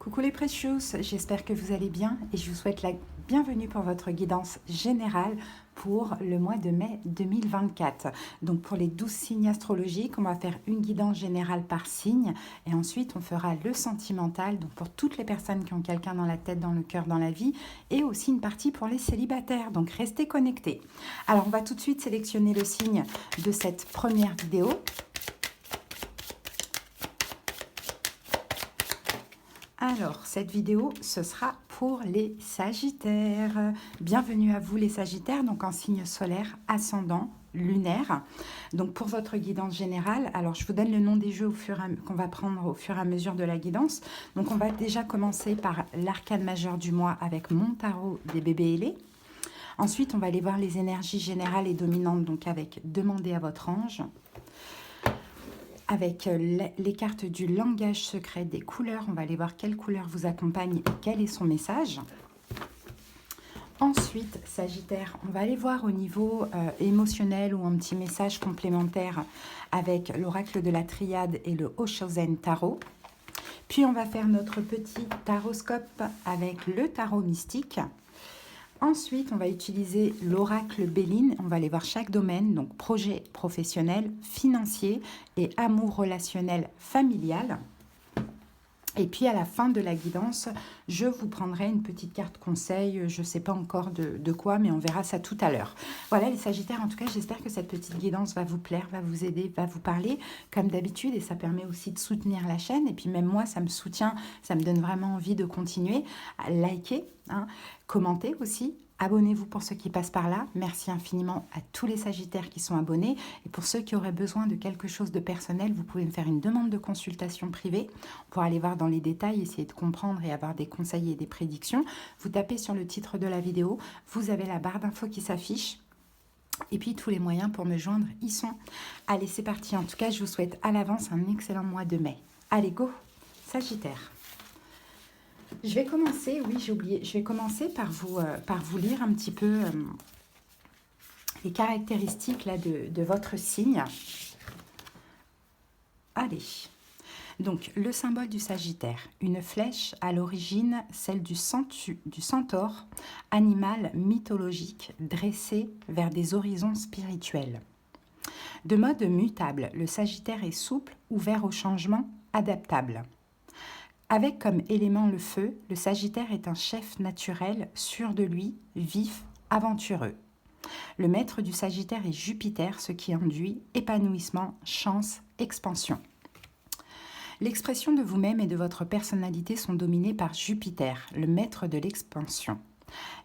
Coucou les Precious, j'espère que vous allez bien et je vous souhaite la bienvenue pour votre guidance générale pour le mois de mai 2024. Donc pour les 12 signes astrologiques, on va faire une guidance générale par signe et ensuite on fera le sentimental, donc pour toutes les personnes qui ont quelqu'un dans la tête, dans le cœur, dans la vie, et aussi une partie pour les célibataires, donc restez connectés. Alors on va tout de suite sélectionner le signe de cette première vidéo. Alors, cette vidéo, ce sera pour les Sagittaires. Bienvenue à vous les Sagittaires, donc en signe solaire, ascendant, lunaire. Donc pour votre guidance générale, alors je vous donne le nom des jeux qu'on va prendre au fur et à mesure de la guidance. Donc on va déjà commencer par l'arcane majeur du mois avec mon tarot des bébés ailés. Ensuite, on va aller voir les énergies générales et dominantes, donc avec Demandez à votre ange. Avec les cartes du langage secret des couleurs, on va aller voir quelle couleur vous accompagne et quel est son message. Ensuite, Sagittaire, on va aller voir au niveau émotionnel ou un petit message complémentaire avec l'oracle de la triade et le Oshozen Tarot. Puis on va faire notre petit taroscope avec le tarot mystique. Ensuite, on va utiliser l'oracle Béline. On va aller voir chaque domaine, donc projet professionnel, financier et amour relationnel familial. Et puis à la fin de la guidance, je vous prendrai une petite carte conseil. Je ne sais pas encore de quoi, mais on verra ça tout à l'heure. Voilà les Sagittaires, en tout cas, j'espère que cette petite guidance va vous plaire, va vous aider, va vous parler comme d'habitude. Et ça permet aussi de soutenir la chaîne. Et puis même moi, ça me soutient, ça me donne vraiment envie de continuer à liker, commenter aussi. Abonnez-vous pour ceux qui passent par là. Merci infiniment à tous les Sagittaires qui sont abonnés. Et pour ceux qui auraient besoin de quelque chose de personnel, vous pouvez me faire une demande de consultation privée pour aller voir dans les détails, essayer de comprendre et avoir des conseils et des prédictions. Vous tapez sur le titre de la vidéo, vous avez la barre d'infos qui s'affiche. Et puis tous les moyens pour me joindre y sont. Allez, c'est parti. En tout cas, je vous souhaite à l'avance un excellent mois de mai. Allez, go, Sagittaire. Je vais commencer, oui j'ai oublié, je vais commencer par vous lire un petit peu les caractéristiques là, de votre signe. Allez, donc le symbole du Sagittaire, une flèche à l'origine, celle du centaure, animal mythologique dressé vers des horizons spirituels. De mode mutable, le Sagittaire est souple, ouvert au changement, adaptable. Avec comme élément le feu, le Sagittaire est un chef naturel, sûr de lui, vif, aventureux. Le maître du Sagittaire est Jupiter, ce qui induit épanouissement, chance, expansion. L'expression de vous-même et de votre personnalité sont dominées par Jupiter, le maître de l'expansion.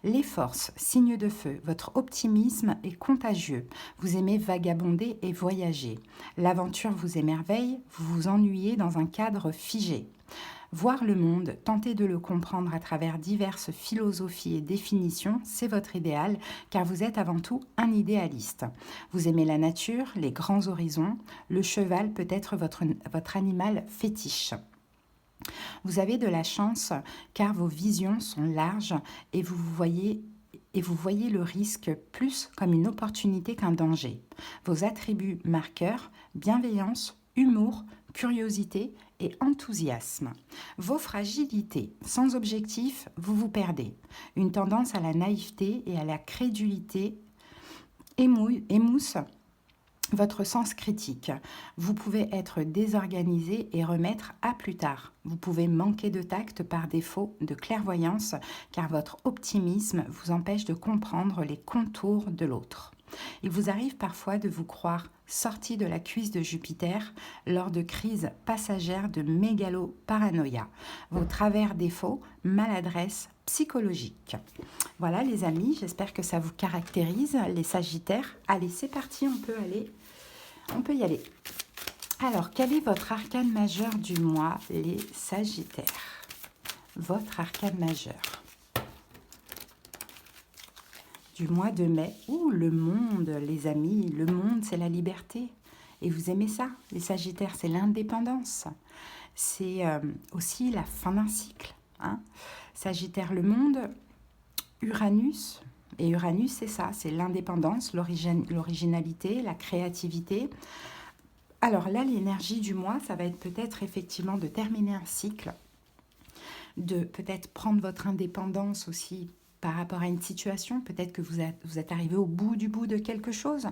Les forces, signes de feu, votre optimisme est contagieux. Vous aimez vagabonder et voyager. L'aventure vous émerveille, vous vous ennuyez dans un cadre figé. Voir le monde, tenter de le comprendre à travers diverses philosophies et définitions, c'est votre idéal, car vous êtes avant tout un idéaliste. Vous aimez la nature, les grands horizons, le cheval peut être votre animal fétiche. Vous avez de la chance, car vos visions sont larges et vous voyez le risque plus comme une opportunité qu'un danger. Vos attributs marqueurs, bienveillance, humour, curiosité et enthousiasme. Vos fragilités, sans objectif, vous vous perdez. Une tendance à la naïveté et à la crédulité émousse votre sens critique. Vous pouvez être désorganisé et remettre à plus tard. Vous pouvez manquer de tact par défaut de clairvoyance, car votre optimisme vous empêche de comprendre les contours de l'autre. Il vous arrive parfois de vous croire sorti de la cuisse de Jupiter lors de crises passagères de mégalo-paranoïa. Vos travers défauts, maladresse psychologique. Voilà les amis, j'espère que ça vous caractérise, les Sagittaires. Allez, c'est parti, on peut y aller. Alors, quel est votre arcane majeur du mois, les Sagittaires? Votre arcane majeur du mois de mai. Ouh, le monde, les amis, le monde, c'est la liberté. Et vous aimez ça, les Sagittaires, c'est l'indépendance. C'est aussi la fin d'un cycle. Sagittaire, le monde, Uranus. Et Uranus, c'est ça, c'est l'indépendance, l'originalité, la créativité. Alors là, l'énergie du mois, ça va être peut-être effectivement de terminer un cycle. de peut-être prendre votre indépendance aussi par rapport à une situation. Peut-être que vous êtes arrivé au bout de quelque chose.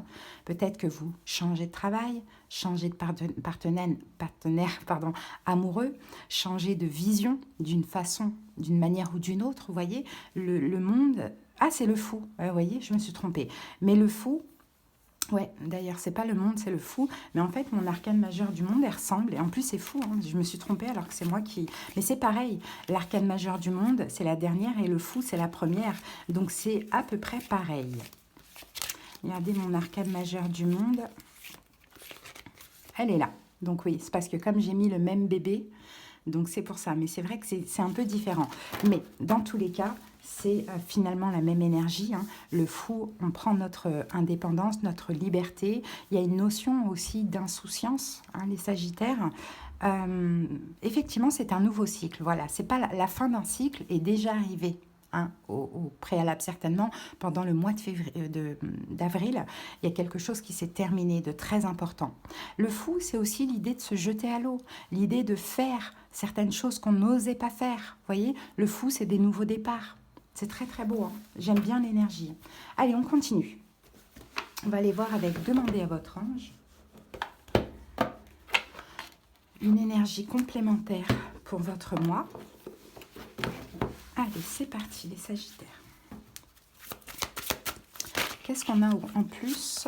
Peut-être que vous changez de travail, changez de partenaire pardon, amoureux, changez de vision d'une façon, d'une manière ou d'une autre. Vous voyez, le monde... Ah, c'est le fou. Vous voyez, je me suis trompée. Mais le fou... Ouais, d'ailleurs, c'est pas le monde, c'est le fou. Mais en fait, mon arcane majeur du monde, elle ressemble. Et en plus, c'est fou, hein. Je me suis trompée alors que c'est moi qui... Mais c'est pareil. L'arcane majeur du monde, c'est la dernière et le fou, c'est la première. Donc, c'est à peu près pareil. Regardez mon arcane majeur du monde. Elle est là. Donc oui, c'est parce que comme j'ai mis le même bébé, donc c'est pour ça. Mais c'est vrai que c'est un peu différent. Mais dans tous les cas... c'est finalement la même énergie. Hein. Le fou, on prend notre indépendance, notre liberté. Il y a une notion aussi d'insouciance, hein, les Sagittaires. Effectivement, c'est un nouveau cycle. Voilà, c'est pas la fin d'un cycle est déjà arrivée. Hein, au préalable certainement, pendant le mois d'avril, il y a quelque chose qui s'est terminé de très important. Le fou, c'est aussi l'idée de se jeter à l'eau, l'idée de faire certaines choses qu'on n'osait pas faire. Vous voyez, le fou, c'est des nouveaux départs. C'est très très beau, hein. J'aime bien l'énergie. Allez, on continue. On va aller voir avec demander à votre ange une énergie complémentaire pour votre mois. Allez, c'est parti les Sagittaires. Qu'est-ce qu'on a en plus ?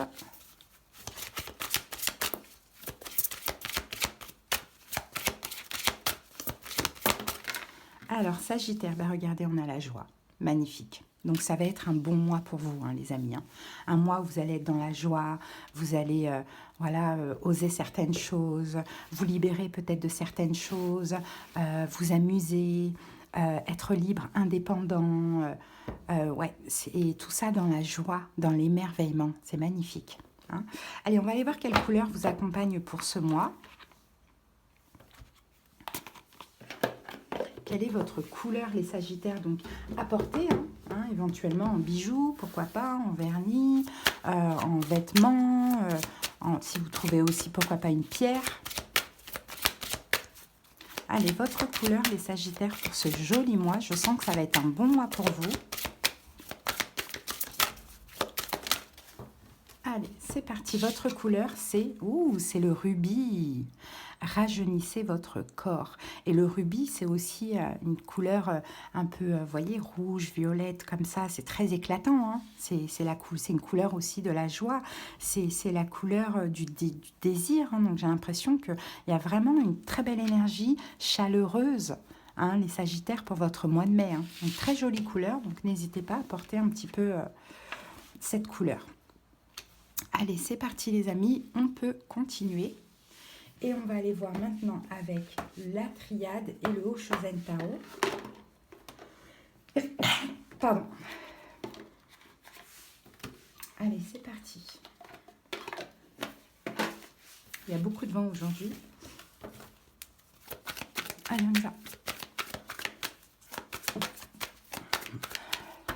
Alors, Sagittaire, ben regardez, on a la joie. Magnifique. Donc, ça va être un bon mois pour vous, hein, les amis. Hein. Un mois où vous allez être dans la joie, vous allez oser certaines choses, vous libérer peut-être de certaines choses, vous amuser, être libre, indépendant. Ouais, et tout ça dans la joie, dans l'émerveillement. C'est magnifique. Hein. Allez, on va aller voir quelle couleur vous accompagne pour ce mois. Quelle est votre couleur, les Sagittaires? Donc, apportez, éventuellement en bijoux, pourquoi pas, en vernis, en vêtements, si vous trouvez aussi, pourquoi pas, une pierre. Allez, votre couleur, les Sagittaires, pour ce joli mois. Je sens que ça va être un bon mois pour vous. Allez, c'est parti. Votre couleur, c'est le rubis. Rajeunissez votre corps. Et le rubis, c'est aussi une couleur un peu, vous voyez, rouge, violette, comme ça. C'est très éclatant. Hein. C'est une couleur aussi de la joie. C'est la couleur du désir. Hein. Donc, j'ai l'impression qu'il y a vraiment une très belle énergie chaleureuse. Hein, les Sagittaires, pour votre mois de mai. Hein. Une très jolie couleur. Donc, n'hésitez pas à porter un petit peu cette couleur. Allez, c'est parti les amis, on peut continuer. Et on va aller voir maintenant avec la triade et le Hoshozen Tarot. Pardon. Allez, c'est parti. Il y a beaucoup de vent aujourd'hui. Allez, on y va.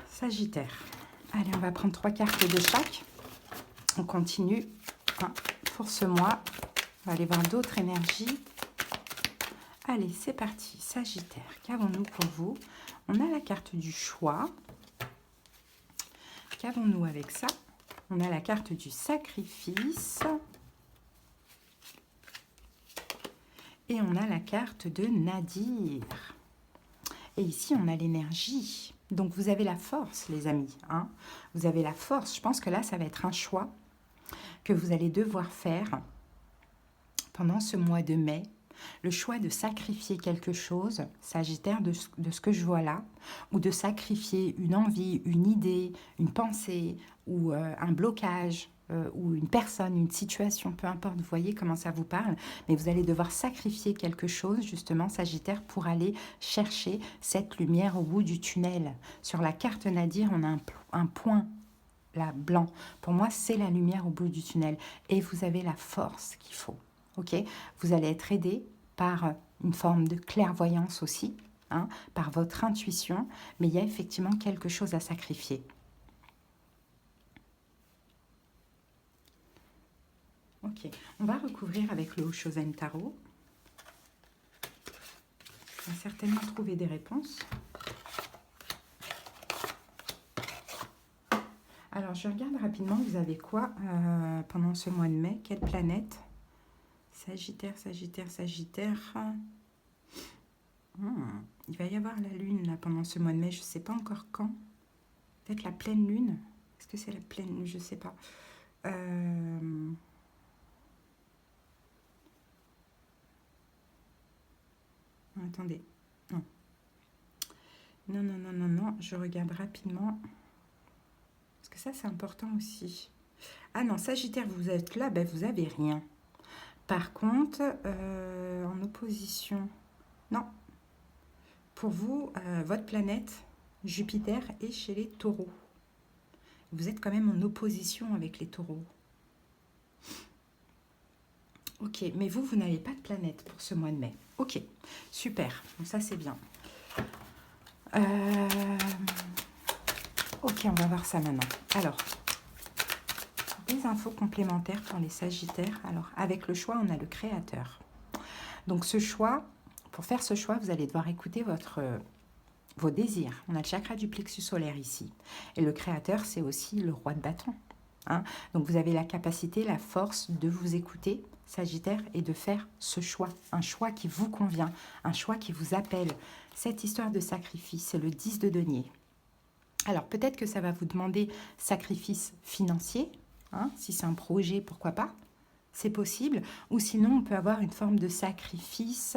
Sagittaire. Allez, on va prendre 3 cartes de chaque. On continue pour ce mois. On va aller voir d'autres énergies. Allez, c'est parti. Sagittaire, qu'avons-nous pour vous? On a la carte du choix. Qu'avons-nous avec ça? On a la carte du sacrifice. Et on a la carte de Nadir. Et ici, on a l'énergie. Donc, vous avez la force, les amis. Hein, vous avez la force. Je pense que là, ça va être un choix que vous allez devoir faire pendant ce mois de mai. Le choix de sacrifier quelque chose, Sagittaire, de ce que je vois là, ou de sacrifier une envie, une idée, une pensée, ou un blocage, ou une personne, une situation, peu importe, vous voyez comment ça vous parle, mais vous allez devoir sacrifier quelque chose, justement, Sagittaire, pour aller chercher cette lumière au bout du tunnel. Sur la carte Nadir, on a un point là, blanc. Pour moi, c'est la lumière au bout du tunnel. Et vous avez la force qu'il faut. Ok, vous allez être aidé par une forme de clairvoyance aussi, hein, par votre intuition, mais il y a effectivement quelque chose à sacrifier. Ok, on va recouvrir avec le Hoshozen Tarot. On va certainement trouver des réponses. Alors, je regarde rapidement, vous avez quoi pendant ce mois de mai? Quelle planète? Sagittaire, Sagittaire, Sagittaire. Il va y avoir la lune là pendant ce mois de mai, je ne sais pas encore quand. Peut-être la pleine lune. Est-ce que c'est la pleine lune? Je ne sais pas. Attendez. Non. Non, non, non, non, non. Je regarde rapidement. Parce que ça, c'est important aussi. Ah non, Sagittaire, vous êtes là, ben, vous n'avez rien. Par contre, en opposition... Non. Pour vous, votre planète, Jupiter, est chez les taureaux. Vous êtes quand même en opposition avec les taureaux. Ok, mais vous n'avez pas de planète pour ce mois de mai. Ok, super. Donc ça, c'est bien. Ok, on va voir ça maintenant. Alors, des infos complémentaires pour les Sagittaires. Alors, avec le choix, on a le créateur. Donc, ce choix, pour faire ce choix, vous allez devoir écouter vos désirs. On a le chakra du plexus solaire ici. Et le créateur, c'est aussi le roi de bâton. Hein. Donc, vous avez la capacité, la force de vous écouter, Sagittaire, et de faire ce choix. Un choix qui vous convient, un choix qui vous appelle. Cette histoire de sacrifice, c'est le 10 de denier. Alors, peut-être que ça va vous demander sacrifice financier. Hein, si c'est un projet, pourquoi pas? C'est possible. Ou sinon, on peut avoir une forme de sacrifice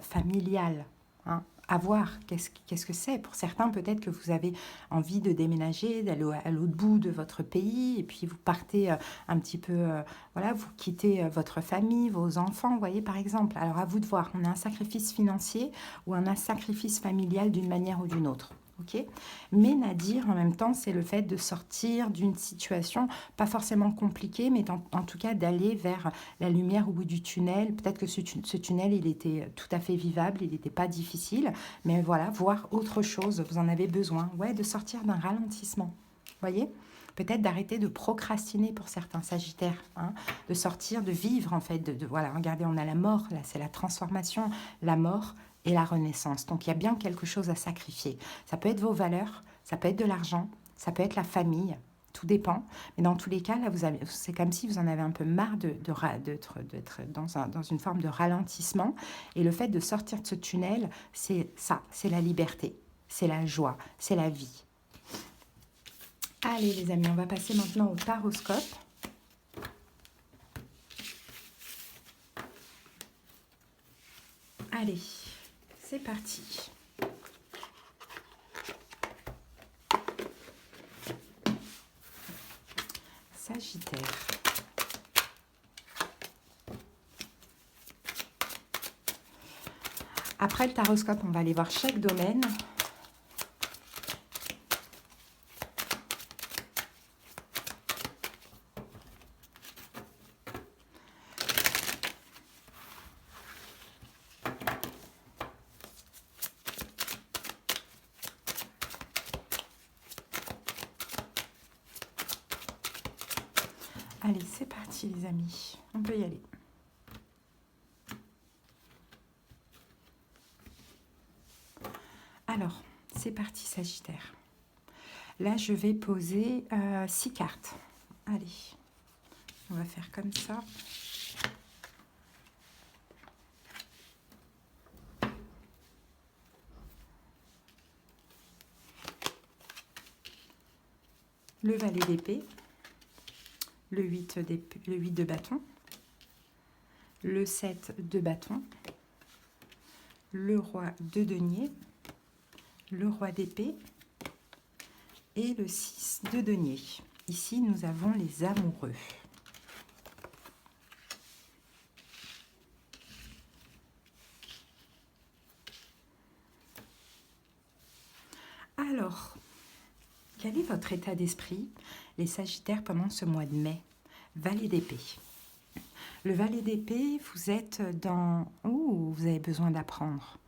familial. Hein. À voir, qu'est-ce que c'est? Pour certains, peut-être que vous avez envie de déménager, d'aller à l'autre bout de votre pays, et puis vous partez un petit peu, voilà, vous quittez votre famille, vos enfants, vous voyez, par exemple. Alors, à vous de voir, on a un sacrifice financier ou un sacrifice familial d'une manière ou d'une autre. Okay. Mais Nadir, en même temps, c'est le fait de sortir d'une situation pas forcément compliquée, mais en tout cas d'aller vers la lumière au bout du tunnel. Peut-être que ce tunnel, il était tout à fait vivable, il n'était pas difficile, mais voilà, voir autre chose, vous en avez besoin. Ouais, de sortir d'un ralentissement, voyez, peut-être d'arrêter de procrastiner pour certains Sagittaires, hein, de sortir, de vivre en fait, voilà, regardez, on a la mort, là c'est la transformation, la mort, et la renaissance. Donc, il y a bien quelque chose à sacrifier. Ça peut être vos valeurs, ça peut être de l'argent, ça peut être la famille, tout dépend. Mais dans tous les cas, là, c'est comme si vous en avez un peu marre d'être dans une forme de ralentissement. Et le fait de sortir de ce tunnel, c'est ça, c'est la liberté, c'est la joie, c'est la vie. Allez, les amis, on va passer maintenant au taroscope. Allez. C'est parti. Sagittaire. Après le taroscope, on va aller voir chaque domaine. Allez, c'est parti les amis, on peut y aller. Alors, c'est parti Sagittaire. Là, je vais poser 6 cartes. Allez, on va faire comme ça. Le valet d'épée. Le 8 de bâton, le 7 de bâton, le roi de denier, le roi d'épée et le 6 de denier. Ici, nous avons les amoureux. Alors, quel est votre état d'esprit, les Sagittaires, pendant ce mois de mai? Valet d'épée. Le valet d'épée, vous êtes dans... Ouh, vous avez besoin d'apprendre.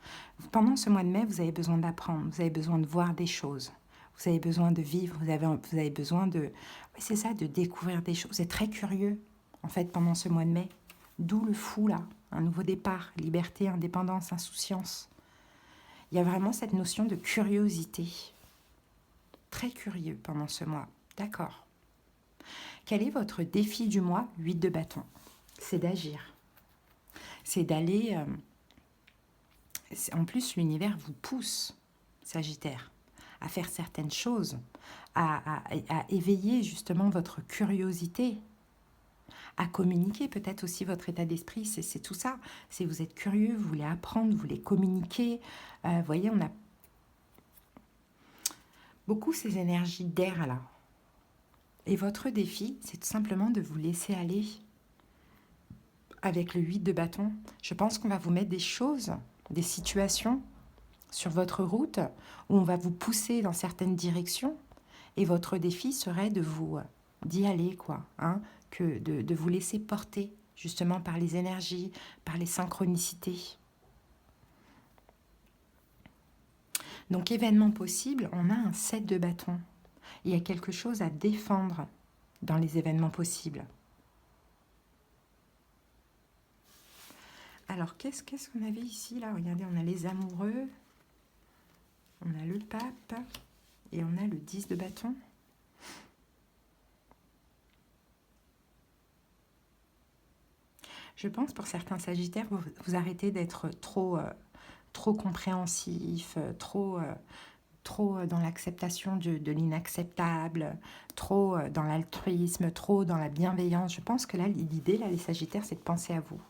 Pendant ce mois de mai, vous avez besoin d'apprendre, vous avez besoin de voir des choses. Vous avez besoin de vivre, vous avez besoin de... Oui, c'est ça, de découvrir des choses. Vous êtes très curieux, en fait, pendant ce mois de mai. D'où le fou, là. Un nouveau départ, liberté, indépendance, insouciance. Il y a vraiment cette notion de curiosité. Très curieux pendant ce mois. D'accord. Quel est votre défi du mois? 8 de bâton. C'est d'agir. C'est d'aller... en plus, l'univers vous pousse, Sagittaire, à faire certaines choses, à éveiller justement votre curiosité, à communiquer peut-être aussi votre état d'esprit. C'est tout ça. C'est vous êtes curieux, vous voulez apprendre, vous voulez communiquer. Vous voyez, on a beaucoup ces énergies d'air là. Et votre défi, c'est tout simplement de vous laisser aller. Avec le 8 de bâton, je pense qu'on va vous mettre des choses, des situations sur votre route où on va vous pousser dans certaines directions. Et votre défi serait de vous d'y aller, quoi, hein, que de vous laisser porter justement par les énergies, par les synchronicités. Donc, événement possible, on a un 7 de bâton. Il y a quelque chose à défendre dans les événements possibles. Alors, qu'est-ce qu'on avait ici, là? Regardez, on a les amoureux, on a le pape et on a le 10 de bâton. Je pense pour certains sagittaires, vous arrêtez d'être trop compréhensif, trop dans l'acceptation de l'inacceptable, trop dans l'altruisme, trop dans la bienveillance. Je pense que là, l'idée, là, les sagittaires, c'est de penser à vous.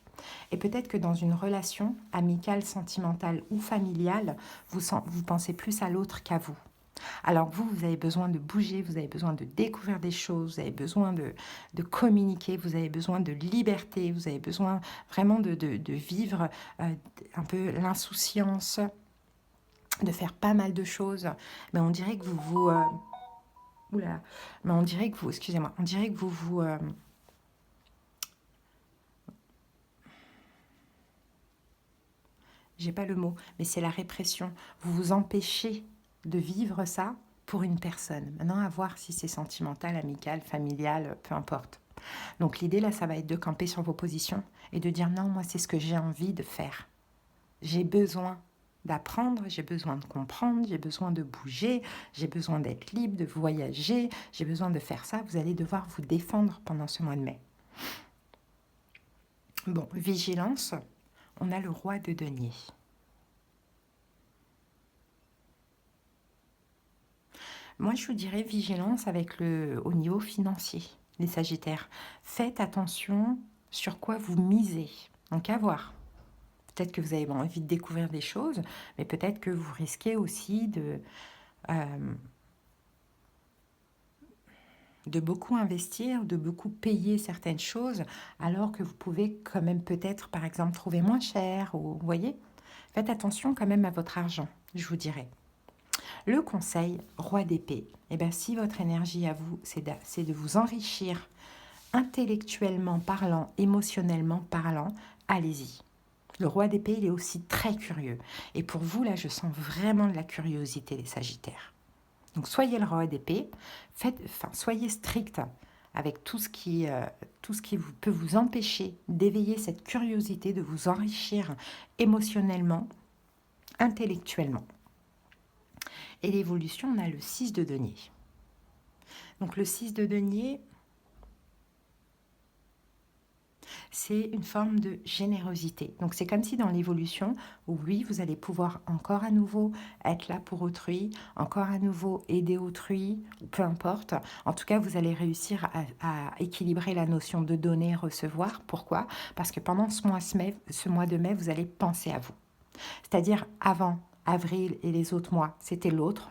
Et peut-être que dans une relation amicale, sentimentale ou familiale, vous pensez plus à l'autre qu'à vous. Alors vous avez besoin de bouger, vous avez besoin de découvrir des choses, vous avez besoin de communiquer, vous avez besoin de liberté, vous avez besoin vraiment de vivre un peu l'insouciance, de faire pas mal de choses. Mais on dirait que oula, mais on dirait que vous, excusez-moi, on dirait que vous j'ai pas le mot, mais c'est la répression. Vous vous empêchez de vivre ça pour une personne. Maintenant, à voir si c'est sentimental, amical, familial, peu importe. Donc l'idée là, ça va être de camper sur vos positions et de dire non, moi c'est ce que j'ai envie de faire. J'ai besoin d'apprendre, j'ai besoin de comprendre, j'ai besoin de bouger, j'ai besoin d'être libre, de voyager, j'ai besoin de faire ça. Vous allez devoir vous défendre pendant ce mois de mai. Bon, vigilance, on a le roi de denier. Moi, je vous dirais vigilance au niveau financier, les Sagittaires. Faites attention sur quoi vous misez. Donc, à voir. Peut-être que vous avez envie de découvrir des choses, mais peut-être que vous risquez aussi de beaucoup investir, de beaucoup payer certaines choses, alors que vous pouvez quand même peut-être, par exemple, trouver moins cher. Ou, vous voyez, faites attention quand même à votre argent, je vous dirais. Le conseil, roi d'épée, eh bien, si votre énergie à vous, c'est de vous enrichir intellectuellement parlant, émotionnellement parlant, allez-y. Le roi d'épée, il est aussi très curieux. Et pour vous, là, je sens vraiment de la curiosité, les Sagittaires. Donc, soyez le roi d'épée, soyez strict avec tout ce qui peut vous empêcher d'éveiller cette curiosité, de vous enrichir émotionnellement, intellectuellement. Et l'évolution, on a le 6 de denier. Donc le 6 de denier, c'est une forme de générosité. Donc c'est comme si dans l'évolution, oui, vous allez pouvoir encore à nouveau être là pour autrui, encore à nouveau aider autrui, peu importe. En tout cas, vous allez réussir à équilibrer la notion de donner, recevoir. Pourquoi? Parce que pendant ce mois de mai, vous allez penser à vous. C'est-à-dire avant avril et les autres mois, c'était l'autre,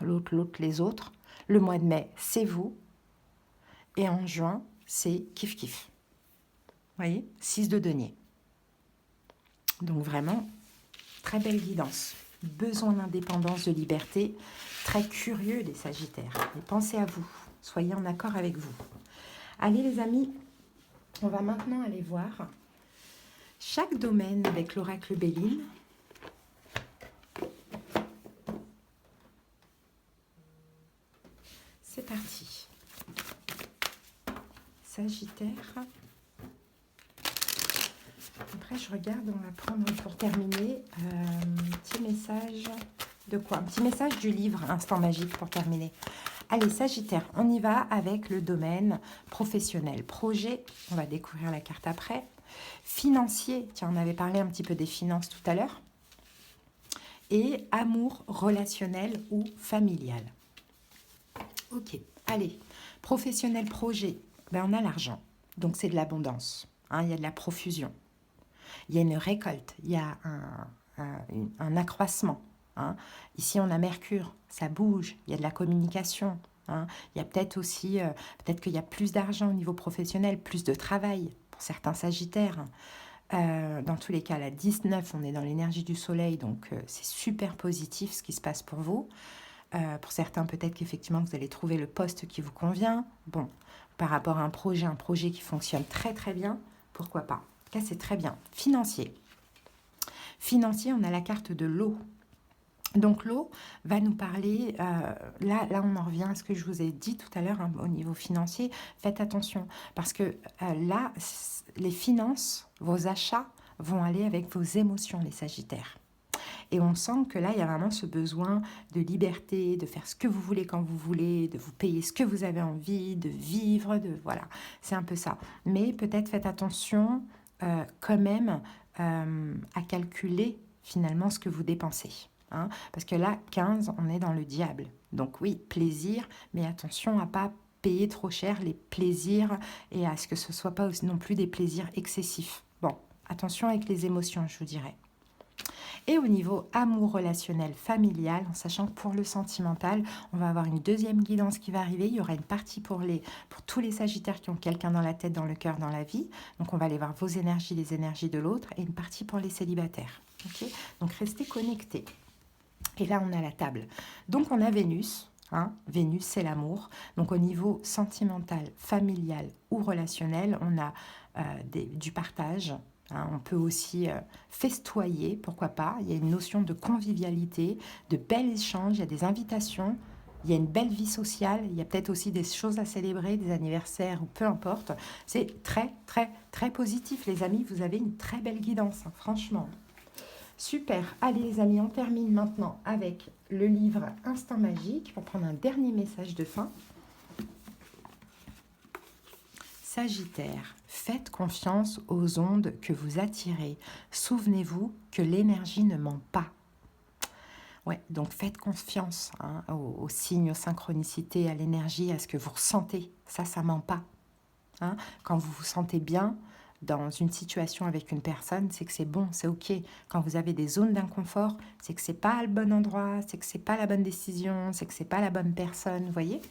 les autres. Le mois de mai, c'est vous. Et en juin, c'est kiff-kiff. Vous voyez, 6 de denier. Donc vraiment, très belle guidance. Besoin d'indépendance, de liberté. Très curieux, les Sagittaires. Et pensez à vous. Soyez en accord avec vous. Allez, les amis, on va maintenant aller voir chaque domaine avec l'oracle Béline. C'est parti. Sagittaire. Après, je regarde, on va prendre pour terminer un petit message de quoi? Un petit message du livre Instant Magique pour terminer. Allez, Sagittaire, on y va avec le domaine professionnel. Projet, on va découvrir la carte après. Financier, tiens, on avait parlé un petit peu des finances tout à l'heure. Et amour relationnel ou familial. Ok, allez, professionnel, projet, ben on a l'argent, donc c'est de l'abondance, hein, il y a de la profusion, il y a une récolte, il y a un accroissement. Hein. Ici, on a Mercure, ça bouge, il y a de la communication. Hein. Il y a peut-être aussi, peut-être qu'il y a plus d'argent au niveau professionnel, plus de travail pour certains Sagittaires. Dans tous les cas, la 19, on est dans l'énergie du soleil, donc c'est super positif ce qui se passe pour vous. Pour certains, peut-être qu'effectivement, vous allez trouver le poste qui vous convient. Bon, par rapport à un projet qui fonctionne très très bien, pourquoi pas. En tout cas, c'est très bien. Financier. Financier, on a la carte de l'eau. Donc l'eau va nous parler, là on en revient à ce que je vous ai dit tout à l'heure hein, au niveau financier, faites attention parce que là, les finances, vos achats vont aller avec vos émotions les Sagittaires. Et on sent que là, il y a vraiment ce besoin de liberté, de faire ce que vous voulez quand vous voulez, de vous payer ce que vous avez envie, de vivre, voilà, c'est un peu ça. Mais peut-être faites attention quand même à calculer finalement ce que vous dépensez. Hein, parce que là, 15, on est dans le diable. Donc oui, plaisir, mais attention à ne pas payer trop cher les plaisirs et à ce que ce ne soit pas non plus des plaisirs excessifs. Bon, attention avec les émotions, je vous dirais. Et au niveau amour relationnel familial, en sachant que pour le sentimental, on va avoir une deuxième guidance qui va arriver. Il y aura une partie pour tous les Sagittaires qui ont quelqu'un dans la tête, dans le cœur, dans la vie. Donc on va aller voir vos énergies, les énergies de l'autre, et une partie pour les célibataires. Okay, donc restez connectés. Et là, on a la table. Donc on a Vénus. Hein, Vénus, c'est l'amour. Donc au niveau sentimental, familial ou relationnel, on a du partage. Hein, on peut aussi festoyer, pourquoi pas. Il y a une notion de convivialité, de bels échanges, il y a des invitations, il y a une belle vie sociale, il y a peut-être aussi des choses à célébrer, des anniversaires ou peu importe. C'est très, très, très positif, les amis. Vous avez une très belle guidance, hein, franchement. Super. Allez, les amis, on termine maintenant avec le livre Instant Magique. On va prendre un dernier message de fin. Sagittaire, faites confiance aux ondes que vous attirez. Souvenez-vous que l'énergie ne ment pas. Ouais, donc faites confiance hein, aux signes, aux synchronicités, à l'énergie, à ce que vous ressentez. Ça ment pas. Hein. Quand vous vous sentez bien dans une situation avec une personne, c'est que c'est bon, c'est ok. Quand vous avez des zones d'inconfort, c'est que c'est pas le bon endroit, c'est que c'est pas la bonne décision, c'est que c'est pas la bonne personne, vous voyez ?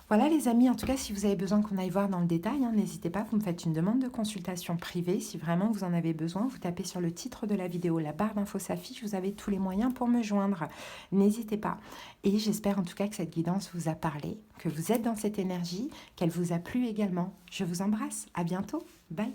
Voilà les amis, en tout cas si vous avez besoin qu'on aille voir dans le détail, hein, n'hésitez pas, vous me faites une demande de consultation privée. Si vraiment vous en avez besoin, vous tapez sur le titre de la vidéo, la barre d'infos s'affiche, vous avez tous les moyens pour me joindre. N'hésitez pas. Et j'espère en tout cas que cette guidance vous a parlé, que vous êtes dans cette énergie, qu'elle vous a plu également. Je vous embrasse, à bientôt, bye.